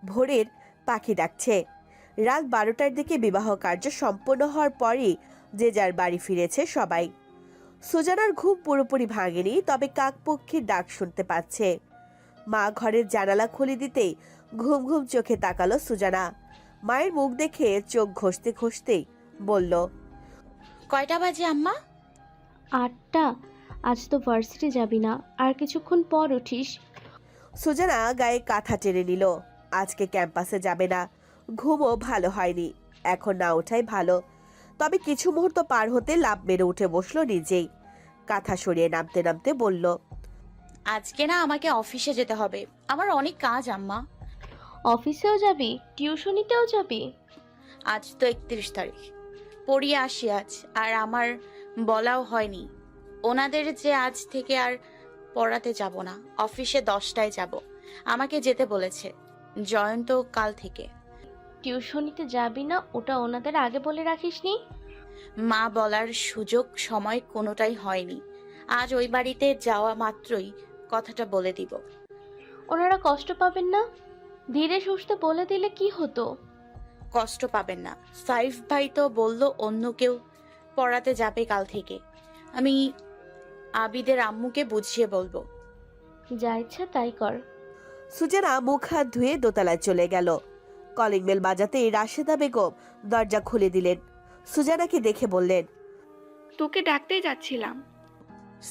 ভোরের পাখি ডাকছে। রাত 12টার দিকে বিবাহ কার্য সম্পন্ন হওয়ার পরই যে যার বাড়ি ফিরেছে সবাই। সুজানার ঘুম পুরোপুরি ভাঙেনি, তবে কাকপক্ষীর ডাক শুনতে পাচ্ছে। মা ঘরের জানালা খুলে দিতেই ঘুম ঘুম চোখে তাকালো সুজানা। মায়ের মুখ দেখে চোখ ঘষতে ঘষতেই বলল, কয়টা বাজে আম্মা? 8টা। আজ তো ভার্সিটি যাবি না, আর কিছুক্ষণ পর উঠিস। সুজানা গায়ে কাঁথা টেনে নিল। আজকে ক্যাম্পাসে যাবে না, ঘুমও ভালো হয়নি, এখন না ওঠাই ভালো। তবে কিছু মুহূর্ত পার হতে লাভ মেরে উঠে বসলো নিজেই। কাঁথা সরিয়ে নামতে নামতে বলল, আজকে না আমাকে অফিসে যেতে হবে, আমার অনেক কাজ আম্মা। অফিসেও যাবি, টিউশনিতেও যাবি? আজ তো 31 তারিখ, পড়িয়ে আসি আজ। আর আমার বলাও হয়নি ওনাদের যে আজ থেকে আর পড়াতে যাব না, অফিসে 10টায় যাব। আমাকে যেতে বলেছে জয়ন্ত কাল থেকে। টিউশনিতে যাবি না, ওটা ওনাদের আগে বলে রাখিসনি? মা বলার সুযোগ সময় কোনোটাই হয়নি। আজ ওই বাড়িতে যাওয়া মাত্রই কথাটা বলে দিব। ওনারা কষ্ট পাবেন না? ধীরে সুস্থে বলে দিলে কি হতো? কষ্ট পাবেন না, সাইফ ভাই তো বলল অন্য কেউ পড়াতে যাবে কাল থেকে। আমি আবিদের আম্মুকে বুঝিয়ে বলবো। যা ইচ্ছা তাই কর। সুজানা মুখ হাত ধুয়ে দোতলায় চলে গেল। কলিং বেল বাজাতেই রাশেদা বেগম দরজা খুলে দিলেন। সুজানাকে দেখে বললেন, তোকে ডাকতেই যাচ্ছিলাম।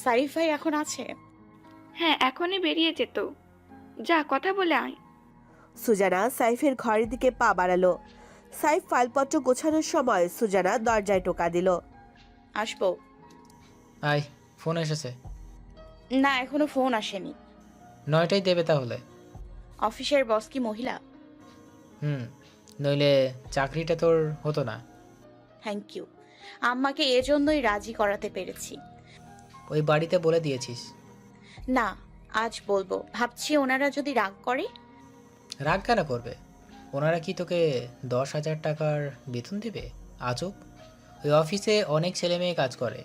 সাইফ ভাই এখন আছে? হ্যাঁ, এখনই বেরিয়ে যেত। যা, কথা বলে আয়। সুজানা সাইফের ঘরের দিকে পা বাড়ালো। সাইফ ফাইলপত্র গোছানোর সময় সুজানা দরজায় টোকা দিল। আসবো? আয়, ফোন এসেছে। না, এখনো ফোন আসেনি। 9টায় দেবে তাহলে। অফিসের বস কি মহিলা? নইলে চাকরিটা তোর হতো না। থ্যাংক ইউ, আম্মাকে এজন্যই রাজি করাতে পেরেছি। ওই বাড়িতে বলে দিয়েছিস? না, আজ বলবো। ভাবছি ওনারা যদি রাগ করে। রাগ কেন করবে? ওনারা কি তোকে 10,000 টাকার বেতন দেবে? আজব। ওই অফিসে অনেক ছেলে মেয়ে কাজ করে,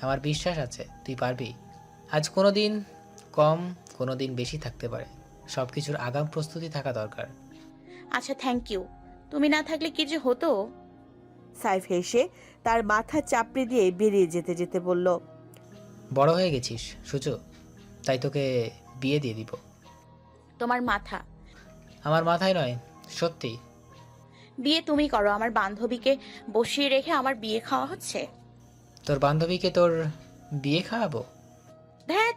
আমার বিশ্বাস আছে তুই পারবি। আজ কোনো দিন কম, কোনো দিন বেশি থাকতে পারে, সব কিছুর আগাম প্রস্তুতি থাকা দরকার। আচ্ছা, থ্যাংক ইউ। তুমি না থাকলে কি যে হতো। সাইফ হেসে তার মাথা চাপড়ে দিয়ে বেরিয়ে যেতে যেতে বলল, বড় হয়ে গেছিস সুচু, তাই তোকে বিয়ে দিয়ে দিব। তোমার মাথা। আমার মাথায় নয়, সত্যি। বিয়ে তুমি করো, আমার বান্ধবীকে বসিয়ে রেখে আমার বিয়ে খাওয়া হচ্ছে। তোর বান্ধবীকে তোর বিয়ে খাওয়াবো? ধ্যাত।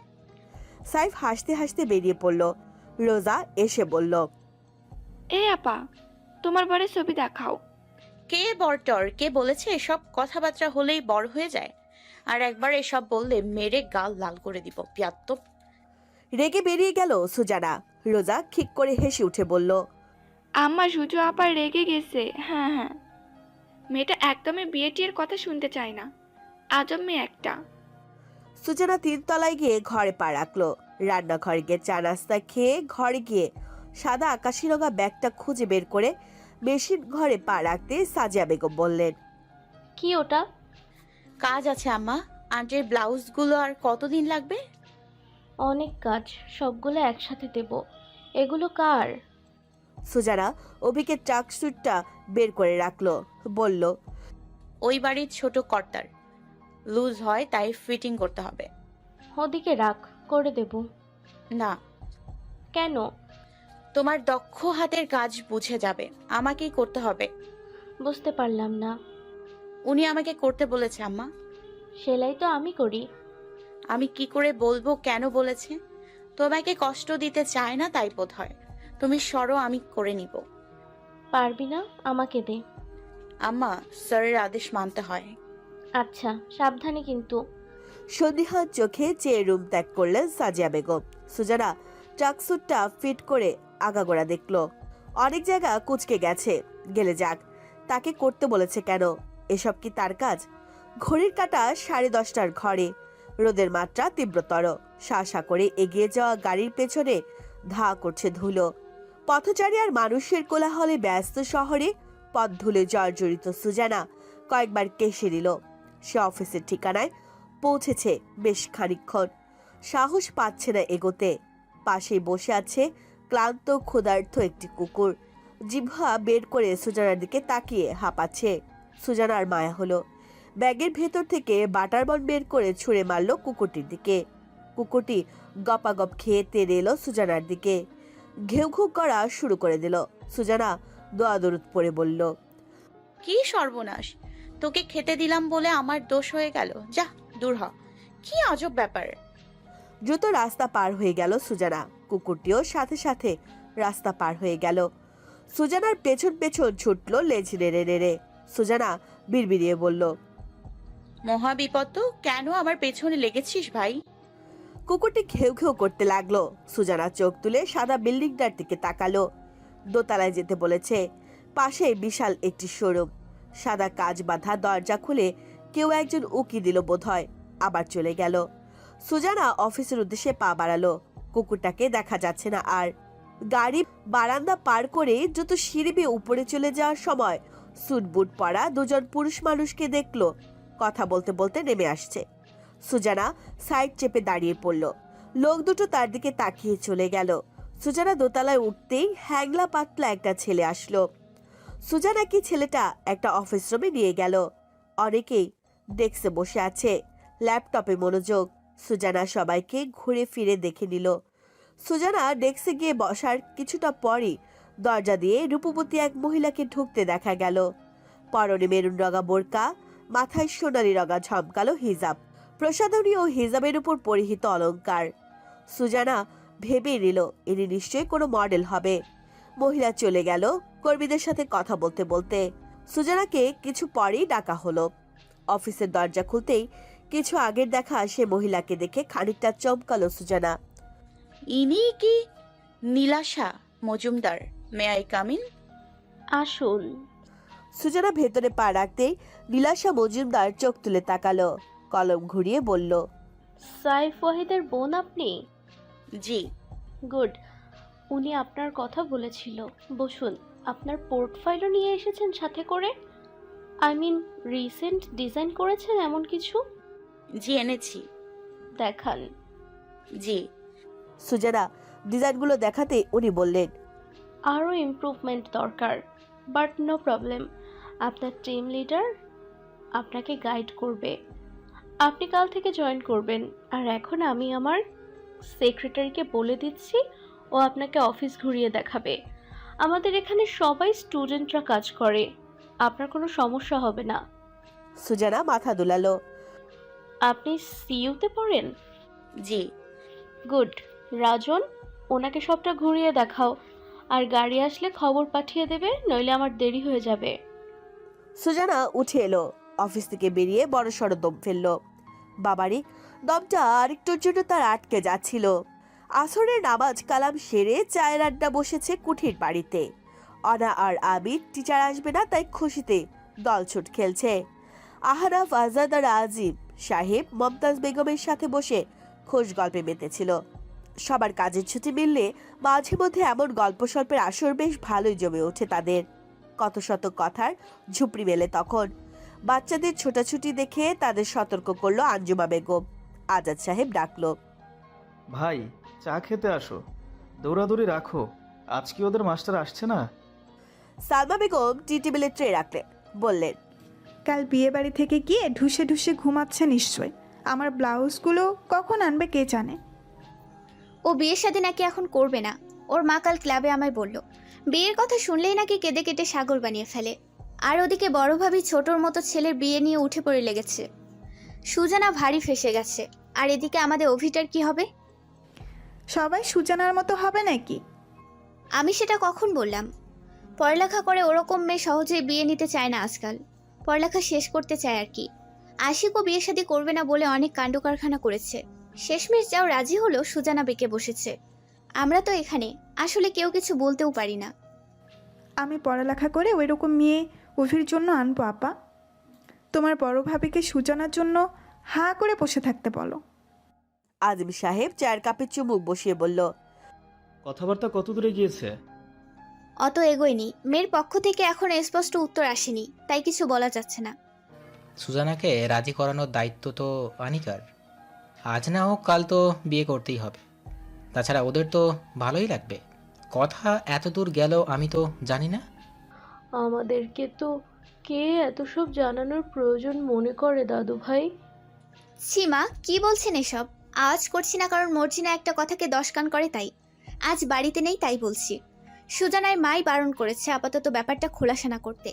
সাইফ হাসতে হাসতে বেরিয়ে পড়ল। রোজা এসে বলল, এই আপা, তোমার বরের ছবি দেখাও। কে বরটর? কে বলেছে এসব কথাবার্তা হলেই বড় হয়ে যায়? আর একবার এসব বললে মেরে গাল লাল করে দিব, পিয়াত্তব। রেগে বেরিয়ে গেল সুজানা। রোজা খিক করে হেসে উঠে বলল, আম্মা, সুজু আপা রেগে গেছে। হ্যাঁ হ্যাঁ, মেয়েটা একদমই বিয়ে টিয়ের কথা শুনতে চায় না, আজব মেয়ে একটা। সুজানা 3 তলায় গিয়ে ঘরে পা রাখলো। রান্নাঘরে গিয়ে চা নাস্তা খেয়ে ঘরে গিয়ে সাদা আকাশি রঙা ব্যাগটা খুঁজে বের করে মেশিন ঘরে পা রাখতে সাজিয়া বেগম বললেন, কি ওটা? কাজ আছে আম্মা। আন্টির ব্লাউজগুলো আর কতদিন লাগবে? অনেক কাজ, সবগুলো একসাথে দেব। এগুলো কার? সুজানা অভিকে ট্রাক স্যুটটা বের করে রাখলো, বলল, ওই বাড়ির ছোট কর্তার লুজ হয়, তাই ফিটিং করতে হবে। ওদিকে রাখ, করে দেব। না। কেন? তোমার দক্ষ হাতের কাজ বুঝে যাবে, আমাকেই করতে হবে। বুঝতে পারলাম না। উনি আমাকে করতে বলেছে আম্মা। সেলাই তো আমি করি। আমি কি করে বলবো কেন বলেছে? তোমাকে কষ্ট দিতে চায় না, তাই বোধ হয়। তুমি সরো, আমি করে নিব। পারবি না? আমাকে দে। আম্মা, স্যারের আদেশ মানতে হয়। আচ্ছা, সাবধানে কিন্তু। সন্দিহান চোখে চেয়ে রুম ত্যাগ করলেন সাজিয়া বেগম। সুজানা ট্রাকস্যুটটা ফিট করে আগাগোড়া দেখলো। অনেক জায়গা কুচকে গেছে, গেলে যাক, তাকে করতে বলেছে কেন? এসব কি তার কাজ? ঘড়ির কাঁটা 10:30টার ঘরে। রোদের মাত্রা তীব্রতর। শাসা করে এগিয়ে যাওয়া গাড়ির পেছনে ধা করছে ধুলো। পথচারী আর মানুষের কোলাহলে ব্যস্ত শহরে পথ ধুলে জর্জরিত সুজানা কয়েকবার কেশে নিল। সে অফিসের ঠিকানায় পৌঁছেছে বেশ খানিকক্ষণ। সাহস পাচ্ছে না এগোতে। পাশেই বসে আছে ক্লান্ত ক্ষুধার্ত একটি কুকুর। জিহ্বা বের করে সুজানার দিকে তাকিয়ে হাঁপাচ্ছে। সুজানার মায়া হলো। ব্যাগের ভেতর থেকে বাটার বন বের করে ছুঁড়ে মারল কুকুরটির দিকে। কুকুরটি গপাগপ খেয়ে তেড়ে এলো সুজানার দিকে। ঘেউ ঘু করা শুরু করে দিল। সুজানা দোয়া দরুদ পড়ে বলল, কি সর্বনাশ! তোকে খেতে দিলাম বলে আমার দোষ হয়ে গেল। যা, দূর হ। কি আজব ব্যাপার! দ্রুত রাস্তা পার হয়ে গেল সুজানা। কুকুরটিও সাথে সাথে রাস্তা পার হয়ে গেল। সুজানার পেছন পেছন ছুটল লেজ নেড়ে নেড়ে। সুজানা বিড়বিড়িয়ে বলল, মহা বিপদ তো! কেন আমার পেছনে লেগেছিস ভাই? কুকুরটি ঘেউ ঘেউ করতে লাগলো। সুজানা চোখ তুলে সাদা বিল্ডিংটার দিকে তাকালো। দোতলায় যেতে বলেছে। পাশে বিশাল একটি শোরুম। সাদা কাজ বাঁধা দরজা খুলে কেউ একজন উকি দিল বোধহয়, আবার চলে গেল। সুজানা অফিসের উদ্দেশ্যে পা বাড়ালো। কুকুরটাকে দেখা যাচ্ছে না আর। গাড়ি বারান্দা পার করে দ্রুত সিঁড়ি বেয়ে উপরে চলে যাওয়ার সময় স্যুট বুট পরা দুজন পুরুষ মানুষকে দেখলো কথা বলতে বলতে নেমে আসছে। সুজানা সাইড চেপে দাঁড়িয়ে পড়ল। লোক দুটো তার দিকে তাকিয়ে চলে গেল। সুজানা দোতলায় উঠতেই হ্যাংলা পাতলা একটা ছেলে আসলো। সুজানাকে ছেলেটা একটা অফিস রুমে নিয়ে গেল। অনেকেই ডেস্কে বসে আছে, ল্যাপটপে মনোযোগ। সুজানা সবাইকে ঘুরে ফিরে দেখে নিল। সুজানা ডেস্কে গিয়ে বসার কিছুটা পরই দরজা দিয়ে রূপবতী এক মহিলাকে ঢুকতে দেখা গেল। পরনে মেরুন রঙা বোরকা, মাথায় সোনালি রঙা ঝমকালো হিজাব, প্রসাধনী ও হিজাবের উপর পরিহিত অলংকার। সুজানা ভেবে নিল ইনি নিশ্চয়ই কোনো মডেল হবে। মহিলা চলে গেল কর্মীদের সাথে কথা বলতে বলতে। সুজানাকে কিছু পরেই ডাকা হলো। অফিসের দরজা খুলতেই কিছু আগের দেখা সে মহিলাকে দেখে খানিকটা চমকালো সুজানা। ইনি কি Nilasha Majumdar? May I come in? আসুন। সুজানা ভেতরে পা রাখতেই নীলাশা মজুমদার চোখ তুলে তাকালো, কলম ঘুরিয়ে বলল, সাইফ ওয়াহিদের বোন আপনি? জি। গুড। উনি আপনার কথা বলেছিল। বসুন। আপনার পোর্টফোলিও নিয়ে এসেছেন সাথে করে? আই মিন রিসেন্ট ডিজাইন করেছেন এমন কিছু? জি এনেছি। দেখান। জি। সুজানা ডিজাইনগুলো দেখাতে উনি বললেন, আরও ইমপ্রুভমেন্ট দরকার, বাট নো প্রবলেম। আপনার টিম লিডার আপনাকে গাইড করবে। আপনি কাল থেকে জয়েন করবেন। আর এখন আমি আমার সেক্রেটারিকে বলে দিচ্ছি, ও আপনাকে অফিস ঘুরিয়ে দেখাবে। আমাদের এখানে সবাই স্টুডেন্টরা কাজ করে, আপনার কোনো সমস্যা হবে না। সুজানা মাথা দুলালো। আপনি সিইউতে পড়েন? জি। গুড। রাজন, ওনাকে সবটা ঘুরিয়ে দেখাও। আর গাড়ি আসলে খবর পাঠিয়ে দেবে, নইলে আমার দেরি হয়ে যাবে। সুজানা উঠে এলো। অফিস থেকে বেরিয়ে বড় সড় দম ফেলল। বাবারি, দমটা আরেকটুর জন্য তার আটকে যাচ্ছিল। আসরের নামাজ কালাম সেরে চায়ের আড্ডা বসেছে কুঠির বাড়িতে। অনা আর আবিদ টিচার আসবে না তাই খুশিতে দলছুট খেলছে। আহনাফ, আজাদ আর আজিম সাহেব মমতাজ বেগমের সাথে বসে খোশ গল্পে মেতেছিল। সবার কাজের ছুটি মিললে মাঝে মধ্যে এমন গল্প স্বল্পের আসর বেশ ভালোই জমে ওঠে তাদের। কত শত কথার ঝুপড়ি মেলে তখন। বাচ্চাদের ছোটাছুটি দেখে তাদের সতর্ক করলো আঞ্জুমা বেগম। আজাদ সাহেব ডাকলো, ভাই চা খেতে আসো, দৌড়াদৌড়ি রাখো, আজ কি ওদের মাস্টার আসছে না? সালমা বেগম টি টেবিলে ট্রে রাখলেন, বললেন, কাল বিয়ে বাড়ি থেকে গিয়ে ঢুসে ঢুসে ঘুমাচ্ছে নিশ্চয়। আমার ব্লাউজগুলো কখন আনবে কে জানে। ও বিয়ের সাথে নাকি এখন করবে না। ওর মা কাল ক্লাবে আমায় বলল, বিয়ের কথা শুনলেই নাকি কেঁদে কেটে সাগর বানিয়ে ফেলে। আর ওদিকে বড় ভাবি ছোটর মতো ছেলের বিয়ে নিয়ে উঠে পড়ে লেগেছে। সুজানা ভারী ফেসে গেছে। আর এদিকে আমাদের অভিটার কি হবে? সবাই সুজানার মতো হবে নাকি? আমি সেটা কখন বললাম? পড়ালেখা করে ওরকম মেয়ে সহজেই বিয়ে নিতে চায় না আজকাল। পড়ালেখা শেষ করতে চায় আর কি। আশিকও বিয়ে শাদী করবে না বলে অনেক কাণ্ড কারখানা করেছে। শেষমেশ যাও রাজি হলো, সুজানা বেঁকে বসেছে। আমরা তো এখানে আসলে কেউ কিছু বলতেও পারি না। আমি পড়ালেখা করে ওই রকম মেয়ে অভির জন্য আনবো আপা। তোমার বড় ভাবিকে সুজানার জন্য হাঁ করে বসে থাকতে বলো। আজিম সাহেব চায়ের কাপে চুমুক বসিয়ে বলল, কথাবার্তা কত দূরে গিয়েছে? অত এগোয়নি। মেয়ের পক্ষ থেকে এখন স্পষ্ট উত্তর আসেনি, তাই কিছু বলা যাচ্ছে না। সুজানাকে রাজি করানোর দায়িত্ব তো আনিকার। আজ না হোক কাল তো বিয়ে করতেই হবে। তাছাড়া ওদের তো ভালোই লাগবে, কথা এত দূর গেল আমি তো জানি না। আমাদেরকে তো কে এত সব জানানোর প্রয়োজন মনে করে দাদু ভাই? সীমা কি বলছেন এসব? আওয়াজ করছি না কারণ মর্জিনা একটা কথাকে 10 কান করে তাই। আজ বাড়িতে নেই তাই বলছি। সুজানার মাই বারণ করেছে আপাতত ব্যাপারটা খোলাসা না করতে।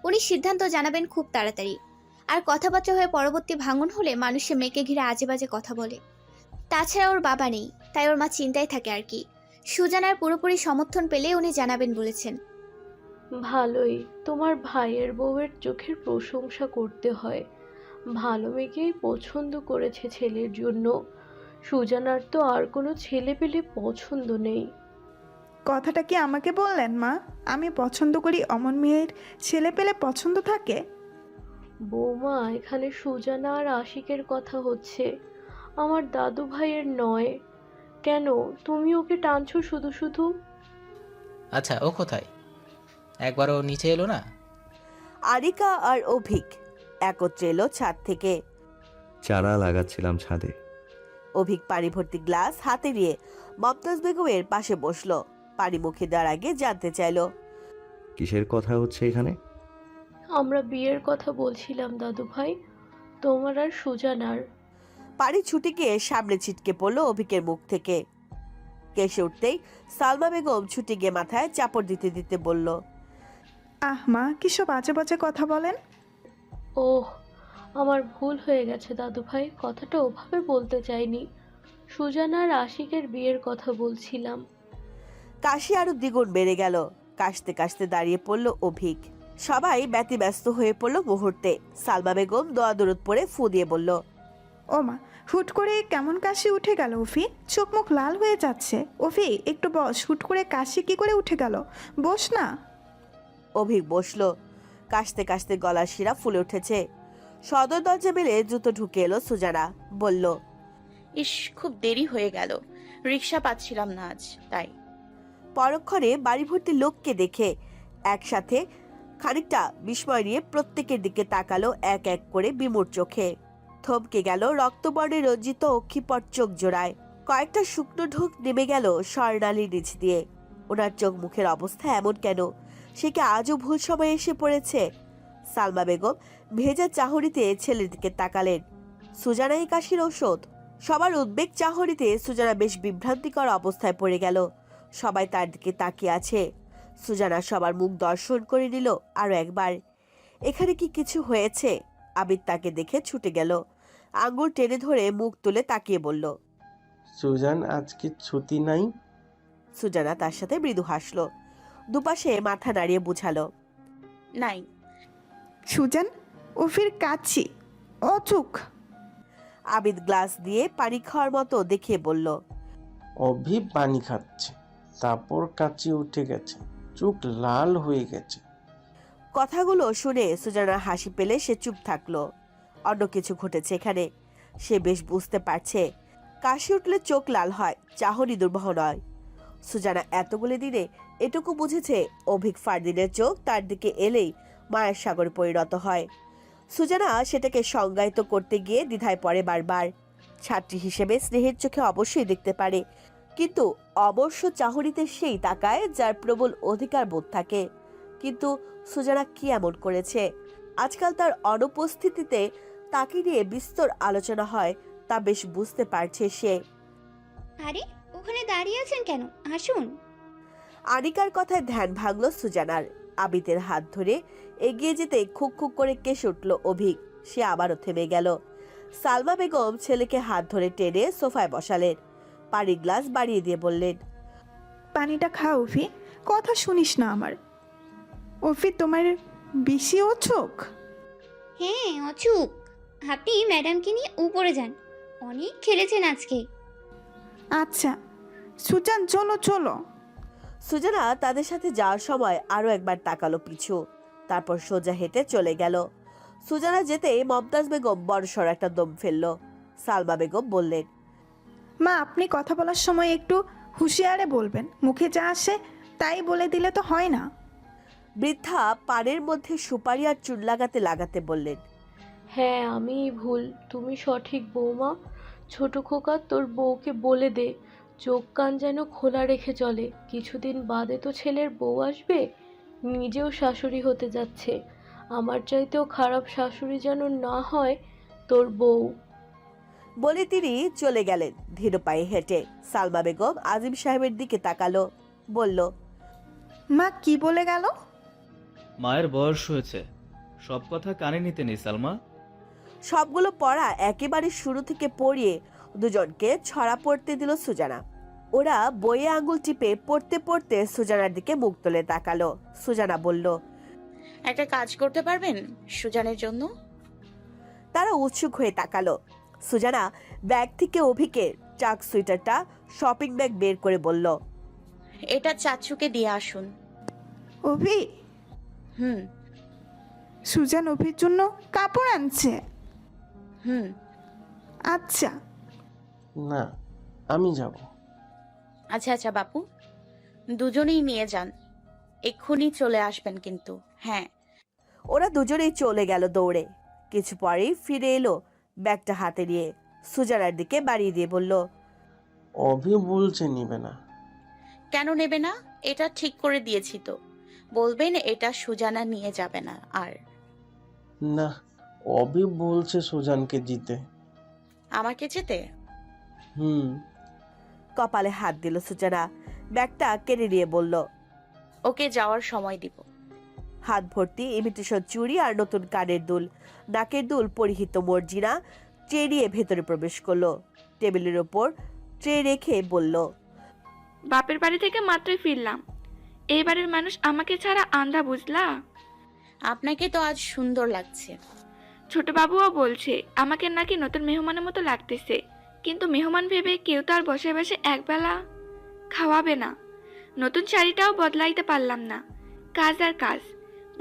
উনি সিদ্ধান্ত জানাবেন খুব তাড়াতাড়ি। আর কথাবার্তা হয়ে পরবর্তী ভাঙন হলে মানুষে মেয়েকে ঘিরে আজে বাজে কথা বলে। তাছাড়া ওর বাবা নেই, তাই ওর মা চিন্তায় থাকে আর কি। সুজানার পুরোপুরি সমর্থন পেলে উনি জানাবেন বলেছেন। ভালোই, তোমার ভাইয়ের বউয়ের চোখের প্রশংসা করতে হয়। ভালো মেয়েকেই পছন্দ করেছে ছেলের জন্য। সুজানার তো আর কোনো ছেলে পেলে পছন্দ নেই। কথাটা কি আমাকে বললেন মা? আমি পছন্দ করি অমন মেয়ের ছেলে পেলে পছন্দ থাকে? বৌমা, এখানে সুজানা আর আশিকের কথা হচ্ছে, আমার দাদু ভাইয়ের নয়। কেন তুমি ওকে টানছো শুধু শুধু? আচ্ছা, ও কোথায়? একবারও নিচে এলো না? আরিকা আর অভিক একত্রে এলো ছাদ থেকে। চারা লাগাচ্ছিলাম ছাদে। অভিক পানি ভর্তি গ্লাস হাতে নিয়ে মমতাজ বেগমের পাশে বসলো। পানি মুখে দেওয়ার আগে জানতে চাইলো, কিসের কথা হচ্ছে এখানে? আমরা বিয়ের কথা বলছিলাম দাদু ভাই, তোমার আর সুজানার। পানি ছুটে গিয়ে সামনে ছিটকে পড়লো অভিকের মুখ থেকে। কেসে উঠতেই সালমা বেগম ছুটে গিয়ে মাথায় চাপড় দিতে দিতে বলল, আহ মা, কিসব বাজে বাজে কথা বলেন? ওহ, আমার ভুল হয়ে গেছে দাদু ভাই, কথাটা ওভাবে বলতে চাইনি। সুজানা আর আশিকের বিয়ের কথা বলছিলাম। কাশি আরো দ্বিগুণ বেড়ে গেল। কাশতে কাশতে দাঁড়িয়ে পড়ল অভিক। সবাই ব্যতিব্যস্ত হয়ে পড়ল মুহূর্তে। সালমা বেগম দোয়া দরুদ পড়ে ফু দিয়ে বলল, ও মা, হুট করে কেমন কাশি উঠে গেল অফি? চোখ মুখ লাল হয়ে যাচ্ছে। অফি একটু বস, হুট করে কাশি কি করে উঠে গেল? বস না। অভিক বসলো। কাশতে কাশতে গলার শিরা ফুলে উঠেছে। সদর দরজা মেলে দ্রুত ঢুকে এলো সুজানা। বলল, ইস, খুব দেরি হয়ে গেল, রিক্সা পাচ্ছিলাম না আজ তাই। পরক্ষণে বাড়ি ভর্তি লোককে দেখে একসাথে খানিকটা বিস্ময় নিয়ে প্রত্যেকের দিকে তাকালো এক এক করে বিমূঢ় চোখে। থমকে গেল রক্তবর্ণে রঞ্জিত অক্ষিপট চোখ জোড়ায়। কয়েকটা শুকনো ঢোক নেমে গেল স্বর্ণালীর নিচ দিয়ে। ওনার চোখ মুখের অবস্থা এমন কেন? সে কি আজও ভুল সময়ে এসে পড়েছে? সালমা বেগম ভেজা চাহনিতে ছেলের দিকে তাকালেন। সুজানাই কাশির ঔষধ? সবার উদ্বেগ চাহনিতে সুজানা বেশ বিভ্রান্তিকর অবস্থায় পড়ে গেল। সবাই তার দিকে তাকিয়ে আছে। সুজানা সবার মুখ দর্শন করে নিল আরো একবার। এখানে কি কিছু হয়েছে? আবিদ তাকে দেখে ছুটে গেল। আঙ্গুল টেনে ধরে মুখ তুলে তাকিয়ে বলল, সুজান, আজকে ছুটি নাই? সুজানা তার সাথে মৃদু হাসলো। দুপাশে মাথা নাড়িয়ে বুঝালো, নাই। সুজান, অফির কাচ্ছি অচুক। আবিদ গ্লাস দিয়ে পানি খাওয়ার মতো দেখিয়ে বলল, অভি পানি খাচ্ছে, তারপর কাচি উঠে গেছে, চোখ লাল হয়ে গেছে। কথাগুলো শুনে সুজানার হাসি পেলে সে চুপ থাকলো। অন্য কিছু ঘটেছে এখানে। সে বেশ বুঝতে পারছে কাশি উঠলে চোখ লাল হয়, চাহনি দুর্বহ নয়। সুজানা এতগুলো দিনে এটুকু বুঝেছে অভিক ফারদিনের চোখ তার দিকে এলেই মায়ের সাগরে পরিণত হয়। সুজানা সেটাকে সংজ্ঞায়িত করতে গিয়ে দ্বিধায় পড়ে বারবার। ছাত্রী হিসেবে স্নেহের চোখে অবশ্যই দেখতে পারে, কিন্তু অবশ্য চাহনিতে সেই তাকায় যার প্রবল অধিকার বোধ থাকে। কিন্তু সুজানা কি এমন করেছে? আজকাল তার অনুপস্থিতিতে তাকে নিয়ে বিস্তর আলোচনা হয়, তা বেশ বুঝতে পারছে সে। আরে, ওখানে দাঁড়িয়ে আছেন কেন? আসুন। আনিকার কথায় ধ্যান ভাঙল সুজানার। আবিদের হাত ধরে এগিয়ে যেতে খুক খুক করে কেসে উঠল অভিক। সে আবারও থেমে গেল। সালমা বেগম ছেলেকে হাত ধরে টেনে সোফায় বসালেন। পানির গ্লাস বাড়িয়ে দিয়ে বললেন, পানিটা খা অফি, কথা শুনিস না আমার। অফি, তোমার বেশি ও চোখ। হ্যাঁ, অচুক। আপনি ম্যাডামকে নিয়ে উপরে যান, অনেক খেলেছেন আজকে। আচ্ছা সুজান, চলো চলো। সুজানা তাদের সাথে যাওয়ার সময় আরো একবার তাকালো পিছু, তারপর সোজা হেঁটে চলে গেল। সুজানা যেতে মমতাজ বেগম বড়সড় একটা দম ফেলল। সালমা বেগম বললেন, মা, আপনি কথা বলার সময় একটু হুঁশিয়ারে বলবেন, মুখে যা আসে তাই বলে দিলে তো হয় না। বৃদ্ধা পানের মধ্যে সুপারি আর চুন লাগাতে লাগাতে বললেন, হ্যাঁ, আমিই ভুল, তুমি সঠিক বৌমা। ছোট খোকা, তোর বউকে বলে দে চোখ কান যেন খোলা রেখে চলে। কিছুদিন বাদে তো ছেলের বউ আসবে, নিজেও শাশুড়ি হতে যাচ্ছে। আমার চাইতেও খারাপ শাশুড়ি যেন না হয় তোর বউ। বলে তিনি চলে গেলেন ধীর পায়ে হেঁটে। সালমা বেগম আজিম সাহেবের দিকে তাকালো, বলল, মা কি বলে গেল? মায়ের বয়স হয়েছে, সব কথা কানে নিতে নেই সালমা। সবগুলো পড়া একেবারে শুরু থেকে পড়িয়ে দুজনকে ছড়া পড়তে দিল সুজানা। ওরা বইয়ে আঙুল টিপে পড়তে পড়তে সুজানার দিকে মুখ তুলে তাকালো। সুজানা বলল, একটা কাজ করতে পারবেন সুজানের জন্য? তারা উৎসুক হয়ে তাকালো। সুজানা ব্যাগ থেকে অভিকের চাক সুইটারটা শপিং ব্যাগ বের করে বলল, এটা চাচুকে দিয়ে আসুন। অভি, হুম সুজান অভির জন্য কাপড় আনছে। হুম আচ্ছা। না, আমি যাব। আচ্ছা আচ্ছা বাপু, দুজনেই নিয়ে যান, এক্ষুনি চলে আসবেন কিন্তু। হ্যাঁ। ওরা দুজনেই চলে গেল দৌড়ে। কিছু পরেই ফিরে এলো ব্যাগটা হাতে নিয়ে। সুজানার দিকে বাড়িয়ে দিয়ে বলল, অভি বলছে নিবে না। কেন নেবে না? এটা ঠিক করে দিয়েছি তো। বলবেন এটা সুজানা নিয়ে যাবে না। আর না, অভি বলছে সুজানকে জিতে। আমাকে যেতে? হুম। কপালে হাত দিল সুজানা। ব্যাগটা কেড়ে নিয়ে বলল, ওকে যাওয়ার সময় দিব। হাত ভর্তি ইমিটেশন চুড়ি আর নতুন কানের দুল, নাকের দুল পরিহিত মর্জিনা ট্রে নিয়ে ভেতরে প্রবেশ করলো। টেবিলের ওপর ট্রে রেখে বলল, বাপের বাড়ি থেকে মাত্রই ফিরলাম। এইবারের মানুষ আমাকে ছাড়া আন্ধা, বুঝলা? আপনাকে তো আজ সুন্দর লাগছে। ছোট বাবুও বলছে আমাকে নাকি নতুন মেহমানের মতো লাগতেছে, কিন্তু মেহমান ভেবে কেউ তো আর বসে বসে একবেলা খাওয়াবে না। নতুন শাড়িটাও বদলাইতে পারলাম না, কাজ আর কাজ।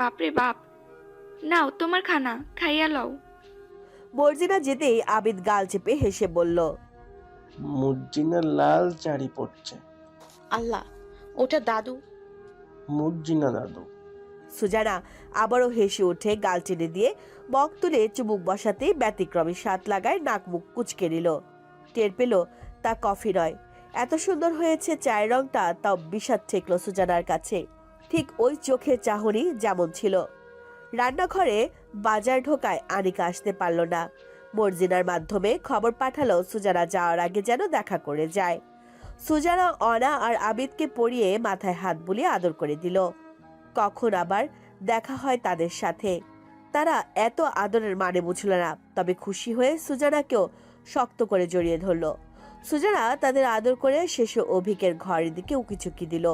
বাপরে বাপ। নাও তোমার খানা, খাইয়া লও। মর্জিনা যেতেই আবিদ গাল চেপে হেসে বলল, মুর্জিনা লাল শাড়ি পরছে। আল্লাহ, ওটা দাদু। মুর্জিনা দাদু। সুজানা আবারও হেসে উঠে গাল টেনে দিয়ে বক তুলে চুমুক বসাতেই ব্যতিক্রমী স্বাদ লাগায় নাক মুখ কুচকে নিল। টের পেল তা কফি নয়। এত সুন্দর হয়েছে চায়ের রংটা, তাও বিষাদ ঠেকল সুজানার কাছে। ঠিক ওই চোখের চাহনি যেমন ছিল। রান্নাঘরে বাজার ঢোকায় আনিকা আসতে পারল না। মর্জিনার মাধ্যমে খবর পাঠালো সুজানা যাওয়ার আগে যেন দেখা করে যায়। সুজানা অনা আর আবিদকে পরিয়ে মাথায় হাত বুলিয়ে আদর করে দিল। কখন আবার দেখা হয় তাদের সাথে। তারা এত আদরের মানে বুঝল না, তবে খুশি হয়ে সুজানাকেও শক্ত করে জড়িয়ে ধরল। সুজানা তাদের আদর করে শেষে অভিকের ঘরের দিকে উকিচুকি দিল।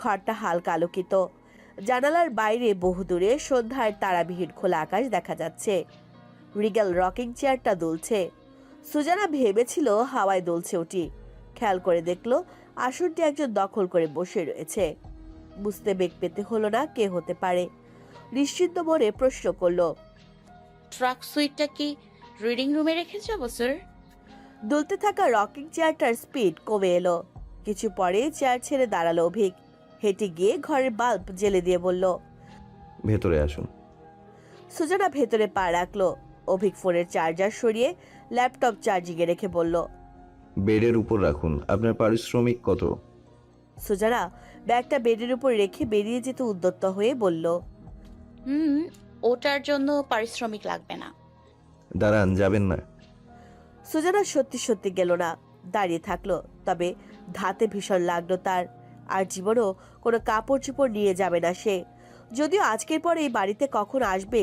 ঘরটা হালকা আলোকিত। জানালার বাইরে বহুদূরে সন্ধ্যার তারাবিহীন খোলা আকাশ দেখা যাচ্ছে। রিগেল রকিং চেয়ারটা দুলছে। সুজানা ভেবেছিল হাওয়ায় দুলছে ওটি। খেয়াল করে দেখলো আসনটি একজন দখল করে বসে রয়েছে। বুঝতে বেগ পেতে হলো না কে হতে পারে। নিশ্চিন্ত মনে প্রশ্ন করলো, ট্রাক সুইটটা কি রিডিং রুমে রেখে যাবো স্যার? দুলতে থাকা রকিং চেয়ারটার স্পিড কমে এলো। কিছু পরে চেয়ার ছেড়ে দাঁড়ালো অভিক। হেঁটে গিয়ে ঘরের বাল্ব জ্বেলে দিয়ে বলল, ভেতরে আসুন। সুজানা ভেতরে পা রাখলো। অভিক ফোনের চার্জার সরিয়ে ল্যাপটপ চার্জিংয়ে রেখে বলল, বেডের উপর রাখুন। আপনার পারিশ্রমিক কত? সুজানা ব্যাগটা বেডের উপর রেখে বেরিয়ে যেতে উদ্যত হয়ে বলল, ওটার জন্য পারিশ্রমিক লাগবে না। দাঁড়ান, যাবেন না। সুজানা সত্যি সত্যি গেল না, দাঁড়িয়ে থাকলো। তবে ধাতে ভীষণ লাগলো তার। আর জীবনও কোনো কাপড় চোপড় নিয়ে যাবে না সে। যদিও আজকের পর এই বাড়িতে কখন আসবে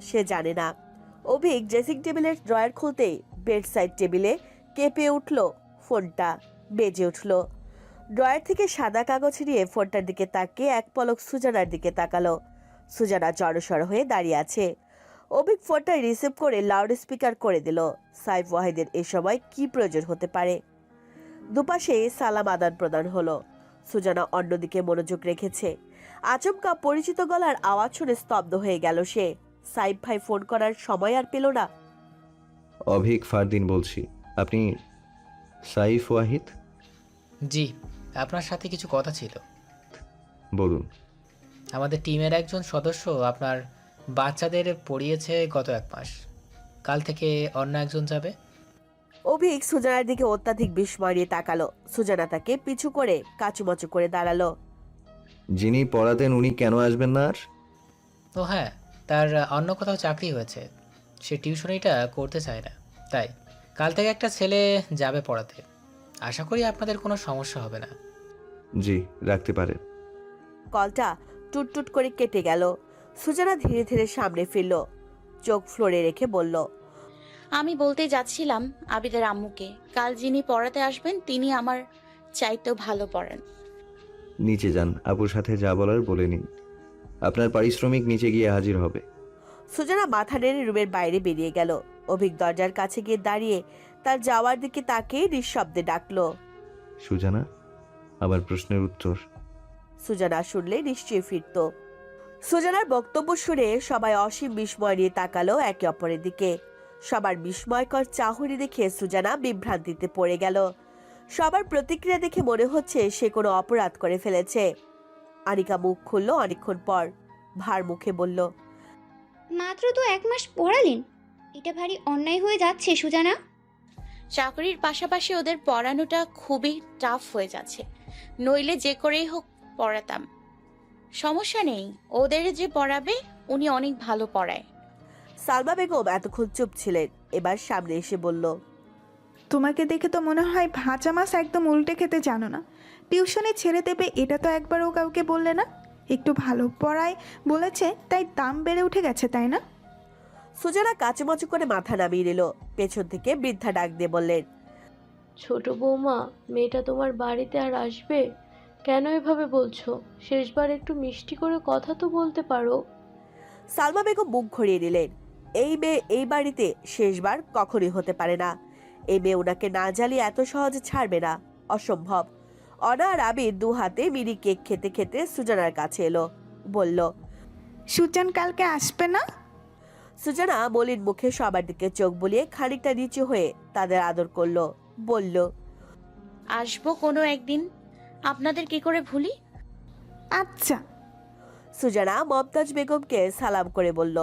সে জানে না। অভিক ড্রেসিং টেবিলের ড্রয়ার খুলতেই বেড সাইড টেবিলে কেঁপে উঠল ফোনটা। বেজে উঠল। ড্রয়ার থেকে সাদা কাগজ নিয়ে ফোনটার দিকে তাকিয়ে এক পলক সুজানার দিকে তাকালো। সুজানা জড়সড় হয়ে দাঁড়িয়ে আছে। অভিক ফোনটা রিসিভ করে লাউড স্পিকার করে দিল। সাইফ ওয়াহিদের এ সময় কি প্রয়োজন হতে পারে? দুপাশে সালাম আদান প্রদান হলো। সুজানা অন্যদিকে মনোযোগ রেখেছে। আচমকা পরিচিত গলার আওয়াজ শুনে স্তব্ধ হয়ে গেল সে। সাইফ ভাই ফোন করার সময় আর পেল না। অভিক ফারদিন বলছি। আপনি সাইফ ওয়াহিদ? জি, আপনার সাথে কিছু কথা ছিল। বলুন। আমাদের টিমের একজন সদস্য আপনার বাচ্চাদের পড়িয়েছে গত 1 মাস। কাল থেকে অন্য একজন যাবে। অভিক সুজানার দিকে অত্যাধিক বিস্ময় নিয়ে তাকালো। সুজানা তাকে পিছু করে কাচুমাচু করে দাঁড়ালো। যিনি পড়াতেন উনি কেন আসবেন না আর? ও হ্যাঁ, তার অন্য কোথাও চাকরি হয়েছে, সে টিউশনিটা করতে চায় না, তাই কাল থেকে একটা ছেলে যাবে পড়াতে। আশা করি আপনাদের কোনো সমস্যা হবে না। জি, রাখতে পারেন। কলটা টুটটুট করে কেটে গেল। সুজানা ধীরে ধীরে সামনে ফিরল, চোখ ফ্লোরে রেখে বলল, আমি বলতে যাচ্ছিলাম আবিদের আম্মুকে, কাল যিনি পড়াতে আসবেন তিনি আমার চাইতেও ভালো পড়েন। নিচে যান, আপুর সাথে যা বলার বলে নিন। আপনার পারিশ্রমিক নিচে গিয়ে হাজির হবে। সুজানা মাথা নেড়ে রুমের বাইরে বেরিয়ে গেল। অভিক দরজার কাছে গিয়ে দাঁড়িয়ে তার যাওয়ার দিকে তাকিয়ে নিঃশব্দে ডাকলো, সুজানা, আমার প্রশ্নের উত্তর। সুজানা শুনলে নিশ্চয়ই ফিরত। সুজানার বক্তব্য শুনে সবাই অসীম বিস্ময় নিয়ে তাকালো একে অপরের দিকে। সবার বিস্ময়কর চাহনি দেখে সুজানা বিভ্রান্তিতে পড়ে গেল। সবার প্রতিক্রিয়া দেখে মনে হচ্ছে সে কোনো অপরাধ করে ফেলেছে। আনিকা মুখ খুলল অনেকক্ষণ পর, ভার মুখে বলল, মাত্র তো 1 মাস পড়ালেন, এটা ভারী অন্যায় হয়ে যাচ্ছে সুজানা। চাকরির পাশাপাশি ওদের পড়ানোটা খুবই টাফ হয়ে যাচ্ছে, নইলে যে করেই হোক পড়াতাম। সমস্যা নেই, ওদের যে পড়াবে উনি অনেক ভালো পড়ায়। সালমা বেগম এতক্ষণ চুপ ছিলেন, এবার সামনে এসে বলল, তোমাকে দেখে তো মনে হয় ভাজা মাছ একদম উল্টে খেতে জানো না। টিউশনে ছেড়ে দেবে এটা তো একবারও কাউকে বললে না। একটু ভালো পড়ায় বলেছে তাই দাম বেড়ে উঠে গেছে, তাই না? সুজানা কাচুমাচু করে মাথা নামিয়ে নিল। পেছন থেকে বৃদ্ধা ডাক দিয়ে বললেন, ছোট বৌমা, মেয়েটা তোমার বাড়িতে আর আসবে কেন এভাবে বলছো? শেষবার একটু মিষ্টি করে কথা তো বলতে পারো। সালমা বেগম মুখ ঘুরিয়ে নিলেন। এই মেয়ে এই বাড়িতে শেষবার কখনই হতে পারে না। এই মেয়ে ওনাকে না জ্বালিয়ে এত সহজে ছাড়বে না, অসম্ভব। অনা আর আবির দু হাতে মিনি কেক খেতে খেতে সুজানার কাছে এলো, বলল, সুজান কালকে আসবে না? সুজানা মলিন মুখে সবার দিকে চোখ বুলিয়ে খানিকটা নিচু হয়ে তাদের আদর করলো, বলল, আসবো কোনো একদিন, আপনাদের কি করে ভুলি। আচ্ছা। সুজানা মমতাজ বেগমকে সালাম করে বলল,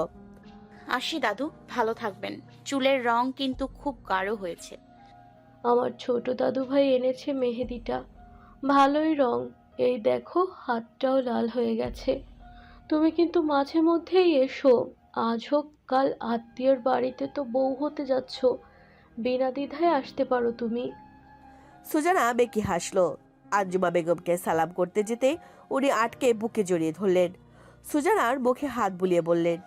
আসি দাদু, ভালো থাকবেন। চুলের রং কিন্তু খুব গাঢ় হয়েছে। আমার ছোট দাদু ভাই এনেছে মেহেদিটা, ভালোই রং। এই দেখো হাতটাও লাল হয়ে গেছে। তুমি কিন্তু মাঝে মধ্যেই এসো, আজ হোক কাল আত্মীয়র বাড়িতে তো বউ হতে যাচ্ছ, বিনা দ্বিধায় আসতে পারো তুমি। সুজানা বেকি হাসলো। আঞ্জুমা বেগমকে সালাম করতে যেতে উনি আটকে বুকে জড়িয়ে ধরলেন। সুজানার মুখে হাত বুলিয়ে বললেন,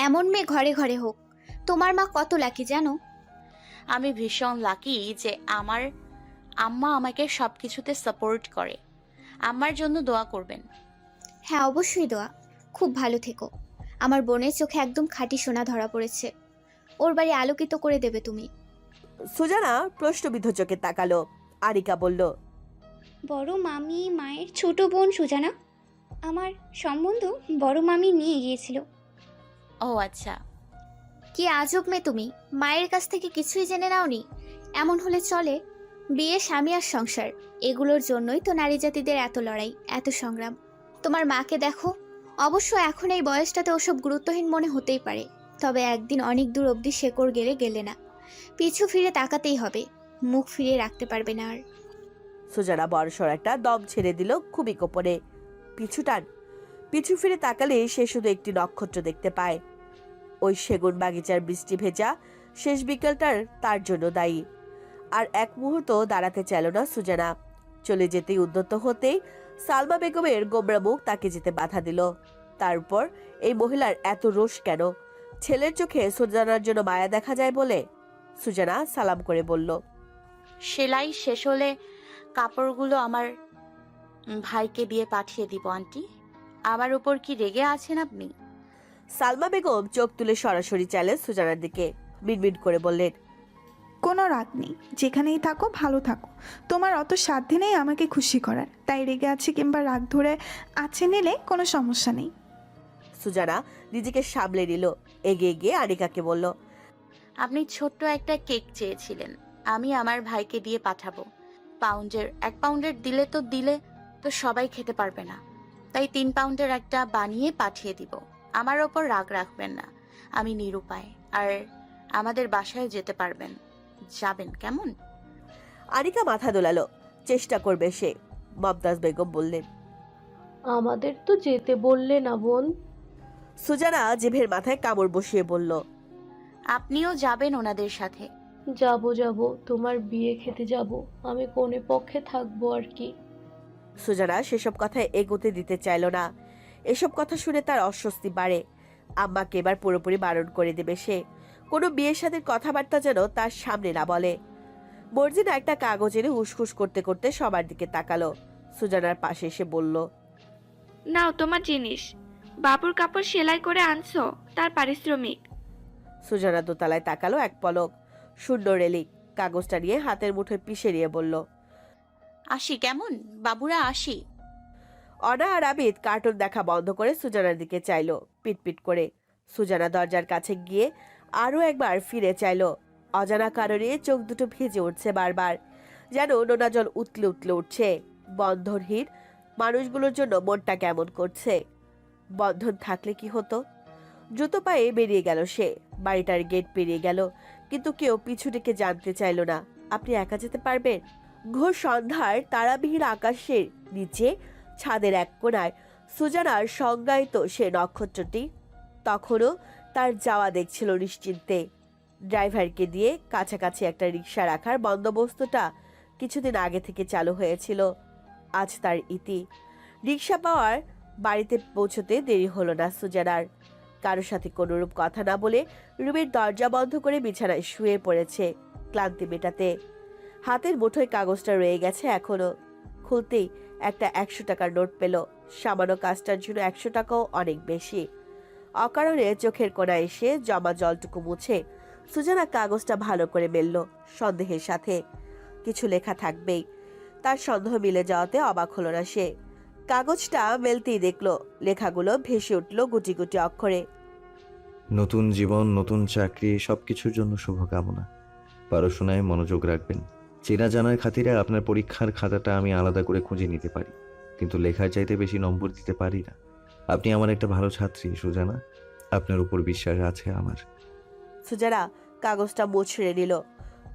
এমন মেয়ে ঘরে ঘরে হোক। তোমার মা কত লাকি জানো? আমি ভীষণ লাকি যে আমার আম্মা আমাকে সবকিছুতে সাপোর্ট করে। আম্মার জন্য দোয়া করবেন। হ্যাঁ, অবশ্যই দোয়া। খুব ভালো থেকো। আমার বোনের চোখে একদম খাঁটি সোনা ধরা পড়েছে, ওর বাড়ি আলোকিত করে দেবে তুমি। সুজানা প্রশ্নবিদ্ধ চোখে তাকালো। আনিকা বলল, বড় মামি মায়ের ছোট বোন সুজানা, আমার সম্বন্ধ বড় মামি নিয়ে গিয়েছিল। ও আচ্ছা। কি আজব মেয়ে তুমি, মায়ের কাছ থেকে কিছুই জেনে নাওনি? এমন হলে চলে? বিয়ে, স্বামী আর সংসার, এগুলোর জন্যই তো নারী জাতিদের এত লড়াই, এত সংগ্রাম। তোমার মাকে দেখো। অবশ্য এখন এই বয়সটাতে ওসব গুরুত্বহীন মনে হতেই পারে, তবে একদিন অনেক দূর অবধি শেকড় গেলে না, পিছু ফিরে তাকাতেই হবে, মুখ ফিরিয়ে রাখতে পারবে না আর। সুজানা বড়সড় একটা দম ছেড়ে দিল খুবই গোপনে। পিছু ফিরে তাকালে সে শুধু একটি নক্ষত্র দেখতে পায়। ওই সেগুন বাগিচার বৃষ্টি ভেজা শেষ বিকেলটার তার জন্য দায়ী। আর এক মুহূর্ত দাঁড়াতে চাইল না সুজানা। চলে যেতেই উদ্যত হতেই সালমা বেগমের গোমরা মুখ তাকে যেতে বাধা দিল। তারপর এই মহিলার এত রোষ কেন? ছেলের চোখে সুজানার জন্য মায়া দেখা যায় বলে? সুজানা সালাম করে বলল, সেলাই শেষ হলে কাপড়গুলো আমার ভাইকে দিয়ে পাঠিয়ে দিব আন্টি। আমার উপর কি রেগে আছেন আপনি? সালমা বেগম চোখ তুলে সরাসরি চাইলেন সুজানার দিকে, মিনমিন করে বললেন, কোনো রাগ নেই, যেখানেই থাকো ভালো থাকো। তোমার অত সাধ্যে নেই আমাকে খুশি করার, তাই রেগে আছে কিংবা রাগ ধরে আছে নিলে কোনো সমস্যা নেই। সুজানা নিজেকে সামলে নিল। এগিয়ে গিয়ে আনিকাকে বলল, আপনি ছোট্ট একটা কেক চেয়েছিলেন, আমি আমার ভাইকে দিয়ে পাঠাবো। 1 পাউন্ডের দিলে তো সবাই খেতে পারবে না, তাই 3 পাউন্ডের একটা বানিয়ে পাঠিয়ে দিব। আমার ওপর রাগ রাখবেন না, আমি নিরুপায়। আর আমাদের বাসায় যেতে পারবেন, যাবেন কেমন? আনিকা মাথা দোলালো। চেষ্টা করবে সে। মমতাজ বেগম বললেন। আমাদের তো যেতে বললে না বোন। সুজানা জিভের মাথায় কামড় বসিয়ে বলল। আপনিও যাবেন ওনাদের সাথে? যাব যাব, তোমার বিয়ে খেতে যাব। আমি কোনে পক্ষে থাকবো আর কি। সুজানা সেসব কথায় এগোতে দিতে চাইল না। এসব কথা শুনে তার অস্বস্তি বাড়ে। আম্মাকে এবার পুরোপুরি বারণ করে দেবে সে। কোনো বিয়ের সাথে কথাবার্তা যেন তার সামনে না বলে। মর্জিনা একটা কাগজ এনে হুসখুস করতে করতে সবার দিকে তাকালো। সুজানার পাশে এসে বলল। নাও তোমার জিনিস। বাবুর কাপড় সেলাই করে আনছো, তার পারিশ্রমিক। সুজানা দোতলায় তাকালো এক পলক। শূন্য রেলিং। কাগজটা নিয়ে হাতের মুঠোয় পিষে নিয়ে বলল। আসি কেমন বাবুরা, আসি। অনা আর আবিদ কার্টুন দেখা বন্ধ করে সুজানার দিকে চাইলো পিটপিট করে। সুজানা দরজার কাছে গিয়ে আরো একবার ফিরে চাইলো। অজানা কারণে চোখ দুটো ভিজে উঠছে বারবার, যেন নোনা জল উতলে উতলে উঠছে। বন্ধনহীন মানুষগুলোর জন্য মনটা কেমন করছে। বন্ধন থাকলে কি হতো? জুতো পায়ে বেরিয়ে গেল সে। বাড়িটার গেট পেরিয়ে গেল, কিন্তু কেউ পিছু ডেকে জানতে চাইল না। আপনি একা যেতে পারবেন? ঘোর সন্ধ্যার তারাবিহীন আকাশের নিচে ছাদের এক কোণায় সুজানার সংজ্ঞায়িত সে নক্ষত্রটি তখনও তার যাওয়া দেখছিল নিশ্চিন্তে। ড্রাইভারকে দিয়ে কাছাকাছি একটা রিক্সা রাখার বন্দোবস্তটা কিছুদিন আগে থেকে চালু হয়েছিল। আজ তার ইতি। রিক্সা পাওয়ার বাড়িতে পৌঁছতে দেরি হলো না সুজানার। কারোর সাথে কোনোরূপ কথা না বলে রুমের দরজা বন্ধ করে বিছানায় শুয়ে পড়েছে ক্লান্তি মেটাতে। হাতের মুঠোয় কাগজটা রয়ে গেছে এখনো। খুলতেই একটা 100 টাকার নোট পেল। সামান্য কাজটার জন্য 100 টাকাও অনেক বেশি। অকারণে চোখের কোণায় এসে জমা জলটুকু মুছে সুজানা কাগজটা ভালো করে মেলল সন্দেহের সাথে। কিছু লেখা থাকবেই। তার সন্দেহ মিলে যাওয়াতে অবাক হলো না সে। কাগজটা মেলতেই দেখলো লেখাগুলো ভেসে উঠল গুটি গুটি অক্ষরে। নতুন জীবন, নতুন চাকরি, সবকিছুর জন্য শুভকামনা। পড়াশোনায় মনোযোগ রাখবেন। চেনা জানার খাতিরে আপনার পরীক্ষার খাতাটা আমি আলাদা করে খুঁজে নিতে পারি, কিন্তু লেখার চাইতে বেশি নম্বর দিতে পারি না। আপনি আমার একটা ভালো ছাত্রী সুজানা, আপনার উপর বিশ্বাস আছে আমার। সুজানা কাগজটা মুছড়ে নিল।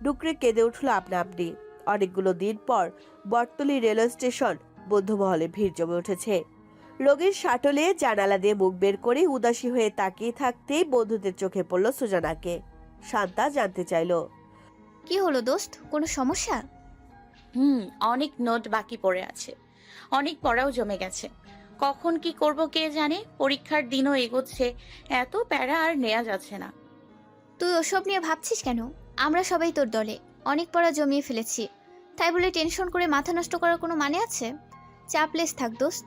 ডুকরে কেঁদে উঠল আপনা আপনি। অনেকগুলো দিন পর বটতলী রেলওয়ে স্টেশন বন্ধুমহলে ভিড় জমে উঠেছে। রোগীর শাটলে জানালা দিয়ে মুখ বের করে উদাসী হয়ে তাকিয়ে থাকতেই বন্ধুদের চোখে পড়ল সুজানাকে। শান্তা জানতে চাইল। কি হলো দোস্ত, কোনো সমস্যা? অনেক নোট বাকি পড়ে আছে, অনেক পড়াও জমে গেছে। কখন কি করব কে জানে। পরীক্ষার দিনও এগোচ্ছে, এত প্যারা আর নেওয়া যাচ্ছে না। তুই ওসব নিয়ে ভাবছিস কেন? আমরা সবাই তোর দলে। অনেক পড়া জমিয়ে ফেলেছি, তাই বলে টেনশন করে মাথা নষ্ট করার কোনো মানে আছে? চাপলেস থাক দোস্ত।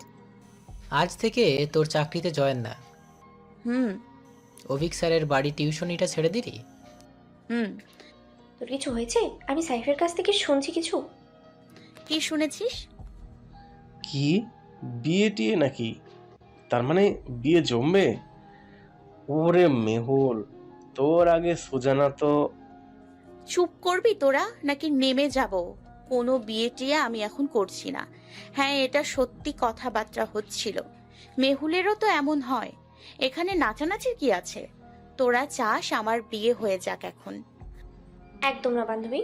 আজ থেকে তোর চাকরিতে জয়েন না। হুম অভিক স্যারের বাড়ি টিউশনিটা ছেড়ে দিলি? হুম তোর কিছু হয়েছে? আমি সাইফের কাছ থেকে শুনছি কিছু। কি শুনেছিস? কি বিয়ে টিয়ে নাকি? তার মানে বিয়ে জমবে? ওরে মেহুল, তোর আগে সুজানা তো। চুপ করবি তোরা, নাকি নেমে যাব? কোনো বিয়ে টিয়ে আমি এখন করছি না। হ্যাঁ, এটা সত্যি কথাবার্তা হচ্ছিল। মেহুলেরও তো এমন হয়। এখানে নাচানাচির কি আছে? তোরা চাস আমার বিয়ে হয়ে যাক এখন? একদম না বান্ধবী।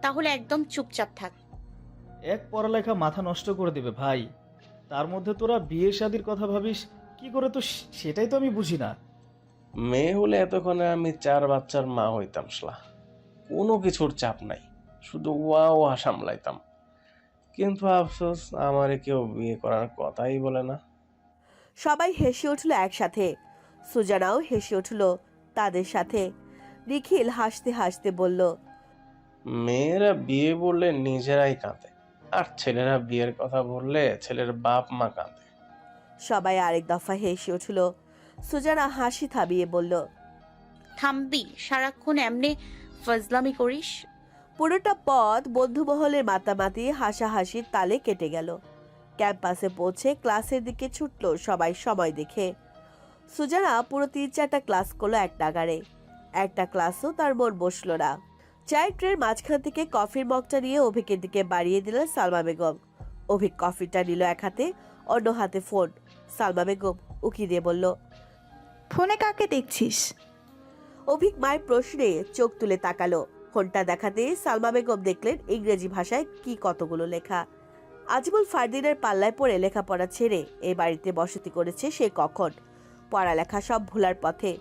তাহলে একদম চুপচাপ থাক। এক পড়ালেখা মাথা নষ্ট করে দেবে ভাই। তার মধ্যে তোরা বিয়ে শাদির কথা ভাবিস কি করে? তো সেটাই তো আমি বুঝি না। মেয়ে হলে এতক্ষণে আমি 4 বাচ্চার মা হইতাম শালা। কোনো কিছুর চাপ নাই, শুধু ওয়া সামলাইতাম। কিন্তু আফসোস, আমারে কেউ বিয়ে করার কথাই বলে না। সবাই হেসে উঠল একসাথে। সুজানাও হেসে উঠল তাদের সাথে। নিখিল হাসতে হাসতে বলল। মেয়েরা বিয়ে বললে নিজেরাই কাঁদে, আর ছেলেরা বিয়ের কথা বললে ছেলের বাপ মা কাঁদে। সবাই আরেক দফা হেসে উঠল। সুজানা হাসি থামিয়ে বলল। থামবি? সারাক্ষণ এমনি ফজলামি করিস? পুরোটা পথ বন্ধুমহলের মাতামাতি হাসাহাসির তালে কেটে গেল। ক্যাম্পাসে পৌঁছে ক্লাসের দিকে ছুটল সবাই সময় দেখে। সুজানা পুরো 3-4টা ক্লাস করলো এক নাগারে। একটা ক্লাসও তার মন বসল না। চায়ের ট্রের মাঝখান থেকে কফির মগটা নিয়ে অভিকের দিকে বাড়িয়ে দিলেন সালমা বেগম। অভিক কফিটা নিল এক হাতে, অন্য হাতে ফোন। সালমা বেগম উকি দিয়ে বলল। ফোনে কাকে দেখছিস? অভিক মায়ের প্রশ্নে চোখ তুলে তাকালো। ফোনটা দেখাতেই সালমা বেগম দেখলেন ইংরেজি ভাষায় কি কতগুলো লেখা। আজমল ফারদিনের পাল্লায় পড়ে লেখাপড়া ছেড়ে এই বাড়িতে বসতি করেছে সে কখন। পড়ালেখা সব ভুলার পথে,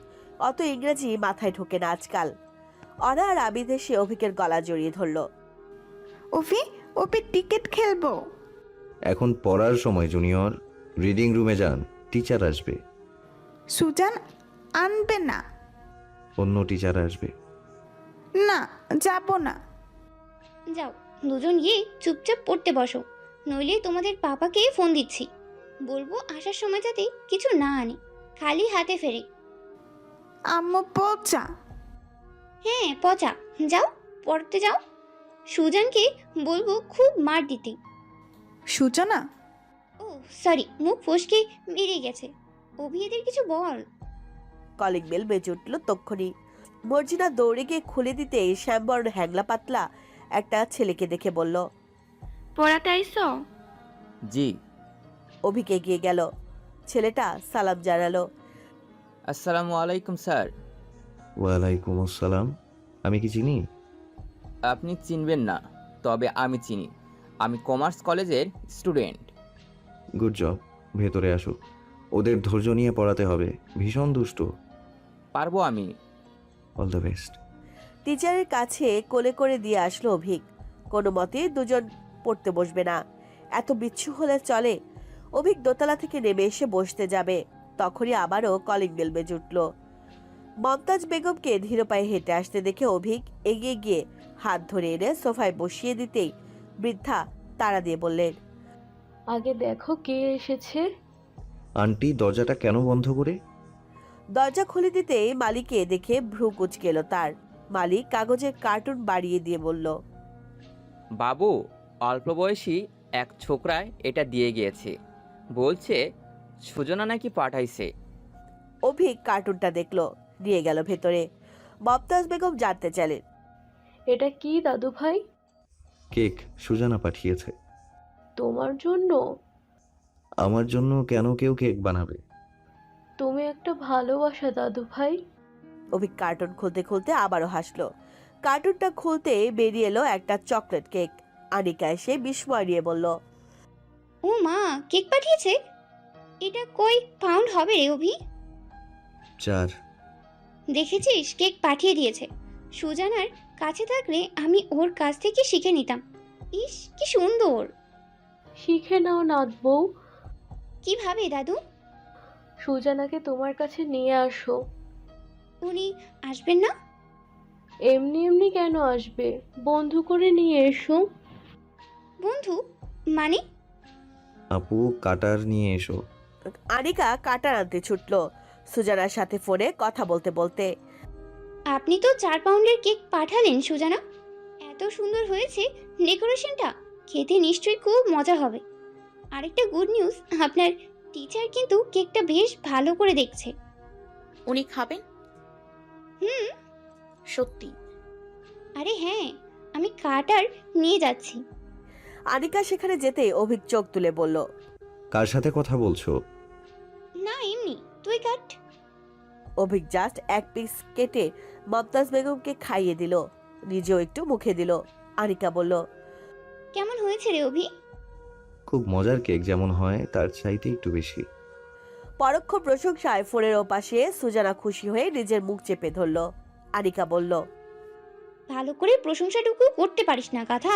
অত ইংরেজি মাথায় ঢোকে না আজকাল। অনা আর আবিদ এসে অভিকের গলা জড়িয়ে ধরল। অভি, ওপি টিকিট খেলবো। এখন পড়ার সময় জুনিয়র, রিডিং রুমে যান, টিচার আসবে। সুজান আনবে না। অন্য টিচার আসবে। না, যাব না। যাও, দুজন গিয়ে চুপচাপ পড়তে বসো, নইলে তোমাদের পাপাকে ফোন দিচ্ছি। বলবো আসার সময় যাতে কিছু না আনে, খালি হাতে ফেরে। আম্মু পচা। হ্যাঁ পচা, যাও পড়তে যাও। সুজানকে বলবো খুব মার দিতে। সূচনা, ও সরি, মুখ ফসকে বেরিয়ে গেছে। অভিয়েদের কিছু বল। কলিং বেল বেজে উঠল তক্ষুনি। মর্জিনা দৌড়ে গিয়ে খুলে দিতে শ্যামবর হ্যাংলা পাতলা একটা ছেলেকে দেখে বলল, পড়াতে আইসো? জি। অভিক এগিয়ে গেল। ছেলেটা সালাম জানালো। আসসালামু আলাইকুম স্যার। ওয়ালাইকুম আসসালাম। আমি কি চিনি? আপনি চিনবেন না, তবে আমি চিনি। আমি কমার্স কলেজের স্টুডেন্ট। গুড জব, ভেতরে আসো। ওদের ধৈর্য নিয়ে পড়াতে হবে, ভীষণ দুষ্ট। পারবো আমি। All the best. টিচারের কাছে কোলে করে দিয়ে আসলো অভিক। কোনো মতে দুজন পড়তে বসবে না, এত বিচ্ছু হলে চলে। অভিক দোতলা থেকে নেমে এসে বসতে যাবে, তখনই আবারও কলিং বেল বেজে উঠল। মমতাজ বেগমকে ধীর পায়ে হেঁটে আসতে দেখে অভিক এগিয়ে গিয়ে হাত ধরে এনে সোফায় বসিয়ে দিতেই বৃদ্ধা তাড়া দিয়ে বললেন, আগে দেখো কে এসেছে। আন্টি, দরজাটা কেন বন্ধ করে? দরজা খুলে দিতেই মালিককে দেখে ভ্রু কুঁচকে এলো তার। মালিক কাগজের কার্টুন বাড়িয়ে দিয়ে বলল, বাবু, অল্প বয়সী এক ছোকরায় এটা দিয়ে গিয়েছে, বলছে সুজনা নাকি পাঠাইছে। অভিক কার্টুনটা দেখলো, নিয়ে গেল ভেতরে। মমতাজ বেগম জানতে চাইলেন, এটা কি দাদু ভাই? কেক সুজানা পাঠিয়েছে। তোমার জন্য? আমার জন্য কেন কেউ কেক বানাবে? তুমি একটা ভালোবাসা দাদু ভাই। অভিক কার্টুন খুলতে খুলতে আবারও হাসলো। কার্টুনটা খুলতে বেরিয়ে এলো একটা চকলেট কেক। আনিকা এসে বিস্ময় নিয়ে বলল, ও মা, কেক পাঠিয়েছে? এটা কই পাউন্ড হবে রে অভি? 4। দেখেছিস, কেক পাঠিয়ে দিয়েছে। সুজানার কাছে থাকলে আমি ওর কাছ থেকে শিখে নিতাম। ইস কি সুন্দর। শিখে নাও নাত বউ। কিভাবে দাদু? সুজানাকে তোমার কাছে নিয়ে আসো। উনি আসবেন না? এমনি এমনি কেন আসবে, বন্ধু করে নিয়ে এসো। বন্ধু মানে? আপু, কাটার নিয়ে এসো। আনিকা কাটার আনতে ছুটলো সুজানার সাথে ফোনে কথা বলতে বলতে। আপনি তো 4 পাউন্ডের কেক পাঠালেন সুজানা। এত সুন্দর হয়েছে ডেকোরেশনটা, খেতে নিশ্চয়ই খুব মজা হবে। আরেকটা গুড নিউজ, আপনার টিচার কিন্তু কেকটা বেশ ভালো করে দেখছে। উনি খাবেন? হুম। সত্যি? আরে হ্যাঁ, আমি কাটার নিয়ে যাচ্ছি। আনিকা সেখানে যেতে অভিক চোখ তুলে বলল, কার সাথে কথা বলছো? না এমনি, তুই কাট। অভিক জাস্ট এক পিস কেটে মমতাজ বেগমকে খাইয়ে দিল, নিজেও একটু মুখে দিল। আনিকা বলল, কেমন হয়েছে রে অভি? খুব মজার কেক, যেমন হয় তার চাইতে একটু বেশি। পরোক্ষ প্রশংসায় ফোনের ওপাশে সুজানা খুশি হয়ে নিজের মুখ চেপে ধরল। আনিকা বলল, ভালো করে প্রশংসাটুকু করতে পারিস না, কথা।